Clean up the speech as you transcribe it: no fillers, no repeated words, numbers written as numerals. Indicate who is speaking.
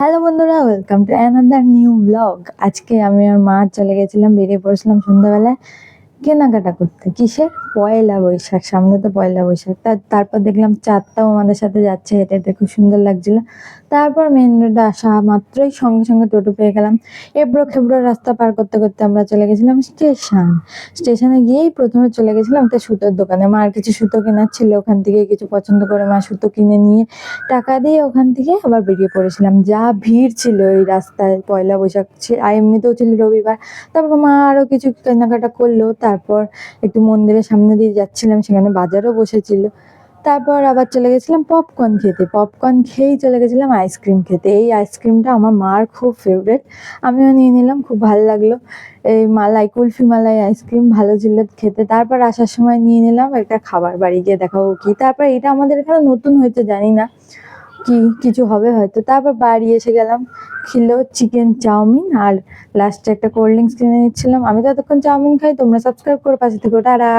Speaker 1: Hello বন্ধুরা, welcome to another new blog. আজকে আমি আর মা চলে গেছিলাম, বেরিয়ে পড়েছিলাম সন্ধ্যাবেলায় কেনাকাটা করতে। কিসের? পয়লা বৈশাখ, সামনে তো পয়লা বৈশাখ। তারপর দেখলাম চাঁদটাও আমাদের সাথে যাচ্ছে, হেঁটে হেঁটে খুব সুন্দর লাগছিল। তারপর মেন রোডে আসা মাত্রই সঙ্গে সঙ্গে টোটো পেয়ে গেলাম। এবড়ো খেবড়ো রাস্তা পার করতে করতে আমরা চলে গেছিলাম স্টেশনে গিয়েই প্রথমে চলে গেছিলাম একটা সুতোর দোকানে। মার কিছু সুতো কেনার ছিল, ওখান থেকে কিছু পছন্দ করে মা সুতো কিনে নিয়ে টাকা দিয়ে ওখান থেকে আবার বেরিয়ে পড়েছিলাম। যা ভিড় ছিল এই রাস্তায়, পয়লা বৈশাখ আর এমনিতেও ছিল রবিবার। তারপর মা আরো কিছু কেনাকাটা করলো। তারপর একটু মন্দিরের সামনে দিয়ে যাচ্ছিলাম, সেখানে বাজারও বসেছিল। তারপর আবার চলে গেছিলাম পপকর্ন খেতে। পপকর্ন খেয়েই চলে গেছিলাম আইসক্রিম খেতে। এই আইসক্রিমটা আমার মার খুব ফেভারেট, আমিও নিয়ে নিলাম, খুব ভালো লাগলো। এই কুলফি মালাই আইসক্রিম ভালো ছিল খেতে। তারপর আসার সময় নিয়ে নিলাম একটা খাবার, বাড়ি গিয়ে দেখাবো কি। তারপর এটা আমাদের এখানে নতুন হয়েছে, জানি না কি কিছু হবে হয়তো। তারপর বাড়ি এসে গেলাম, ছিল চিকেন চাউমিন আর লাস্টে একটা কোল্ড ড্রিঙ্কস কিনে নিচ্ছিলাম। আমি তো এতক্ষণ চাউমিন খাই। তোমরা সাবস্ক্রাইব করে পাশে থেকো, টাটা।